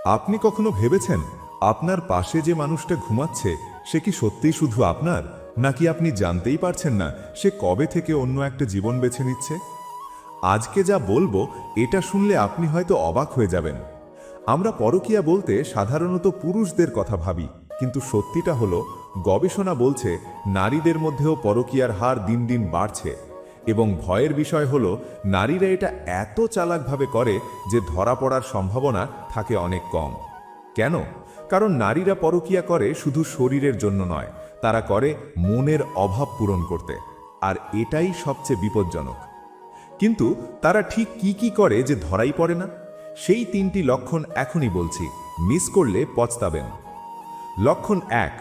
আপনি কখনো ভেবেছেন আপনার পাশে যে মানুষটা ঘুমাচ্ছে সে কি সত্যিই শুধু আপনার, নাকি আপনি জানতেই পারছেন না সে কবে থেকে অন্য একটা জীবন বেছে নিচ্ছে? আজকে যা বলবো এটা শুনলে আপনি হয়তো অবাক হয়ে যাবেন। আমরা পরকীয়া বলতে সাধারণত পুরুষদের কথা ভাবি, কিন্তু সত্যিটা হলো গবেষণা বলছে নারীদের মধ্যেও পরকীয়ার হার দিন দিন বাড়ছে। এবং ভয়ের বিষয় হলো নারীরা এটা এত চালাকভাবে করে যে ধরা পড়ার সম্ভাবনা থাকে অনেক কম। কেন? কারণ নারীরা পরকীয়া করে শুধু শরীরের জন্য নয়, তারা করে মনের অভাব পূরণ করতে। আর এটাই সবচেয়ে বিপজ্জনক। কিন্তু তারা ঠিক কি কি করে যে ধরাই পড়ে না? সেই 3টি লক্ষণ এখনই বলছি, মিস করলে পস্তাবেন। লক্ষণ 1,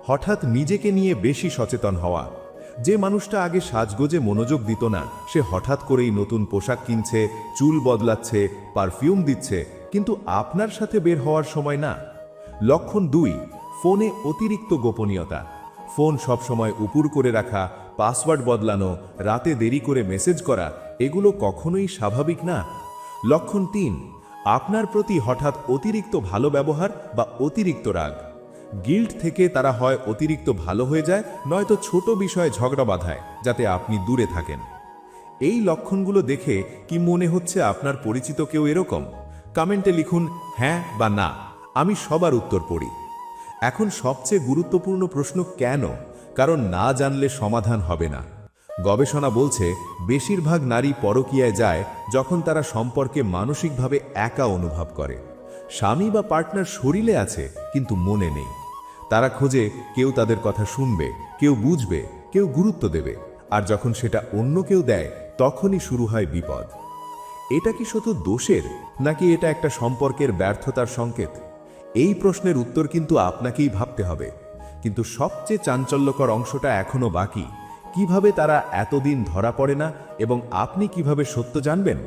হঠাৎ নিজেকে নিয়ে বেশি সচেতন হওয়া। যে মানুষটা আগে সাজগোজে মনোযোগ দিত না, সে হঠাৎ করেই নতুন পোশাক কিনছে, চুল বদলাচ্ছে, পারফিউম দিচ্ছে, কিন্তু আপনার সাথে বের হওয়ার সময় না। লক্ষণ 2, ফোনে অতিরিক্ত গোপনীয়তা। ফোন সবসময় উপুর করে রাখা, পাসওয়ার্ড বদলানো, রাতে দেরি করে মেসেজ করা, এগুলো কখনোই স্বাভাবিক না। লক্ষণ 3, আপনার প্রতি হঠাৎ অতিরিক্ত ভালো ব্যবহার বা অতিরিক্ত রাগ। গিল্ট থেকে তারা হয় অতিরিক্ত ভালো হয়ে যায়, নয়তো ছোট বিষয়ে ঝগড়া বাঁধায় যাতে আপনি দূরে থাকেন। এই লক্ষণগুলো দেখে কি মনে হচ্ছে আপনার পরিচিত কেউ এরকম? কমেন্টে লিখুন হ্যাঁ বা না, আমি সবার উত্তর পড়ি। এখন সবচেয়ে গুরুত্বপূর্ণ প্রশ্ন, কেন? কারণ না জানলে সমাধান হবে না। গবেষণা বলছে বেশিরভাগ নারী পরকীয়ায় যায় যখন তারা সম্পর্কে মানসিকভাবে একা অনুভব করে। স্বামী বা পার্টনার শরীরে আছে কিন্তু মনে নেই। তারা খোঁজে কেউ তাদের কথা শুনবে, কেউ বুঝবে, কেউ গুরুত্ব দেবে। আর যখন সেটা অন্য কেউ দেয়, তখনই শুরু হয় বিপদ। এটা কি শুধু দোষের, নাকি এটা একটা সম্পর্কের ব্যর্থতার সংকেত? এই প্রশ্নের উত্তর কিন্তু আপনাকেই ভাবতে হবে। কিন্তু সবচেয়ে চাঞ্চল্যকর অংশটা এখনো বাকি। কিভাবে তারা এতদিন ধরা পড়ে না এবং আপনি কিভাবে সত্য জানবেন?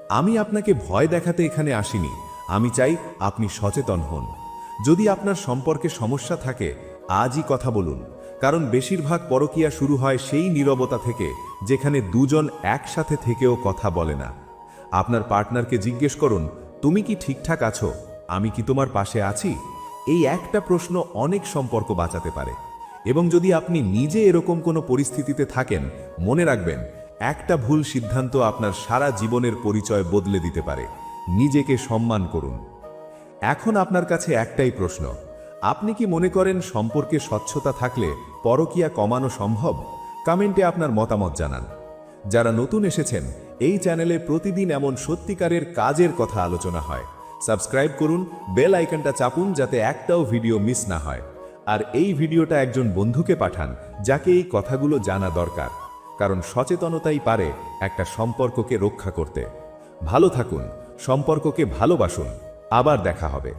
আমি আপনাকে ভয় দেখাতে এখানে আসিনি, আমি চাই আপনি সচেতন হন। যদি আপনার সম্পর্কে সমস্যা থাকে, আজই কথা বলুন। কারণ বেশিরভাগ পরকীয়া শুরু হয় সেই নীরবতা থেকে, যেখানে দুজন একসাথে থেকেও কথা বলে না। আপনার পার্টনারকে জিজ্ঞেস করুন, তুমি কি ঠিকঠাক আছো? আমি কি তোমার পাশে আছি? এই একটা প্রশ্ন অনেক সম্পর্ক বাঁচাতে পারে। এবং যদি আপনি নিজে এরকম কোনো পরিস্থিতিতে থাকেন, মনে রাখবেন, একটা ভুল সিদ্ধান্ত আপনার সারা জীবনের পরিচয় বদলে দিতে পারে। নিজেকে সম্মান করুন। এখন আপনার কাছে একটাই প্রশ্ন, আপনি কি মনে করেন সম্পর্কে স্বচ্ছতা থাকলে পরকীয়া কমানো সম্ভব? কমেন্টে আপনার মতামত জানান। যারা নতুন এসেছেন, এই চ্যানেলে প্রতিদিন এমন সত্যিকারের কাজের কথা আলোচনা হয়। সাবস্ক্রাইব করুন, বেল আইকনটা চাপুন যাতে একটাও ভিডিও মিস না হয়। আর এই ভিডিওটা একজন বন্ধুকে পাঠান যাকে এই কথাগুলো জানা দরকার। কারণ সচেতনতাই পারে একটা সম্পর্ককে রক্ষা করতে। ভালো থাকুন, সম্পর্ককে ভালোবাসুন। আবার দেখা হবে।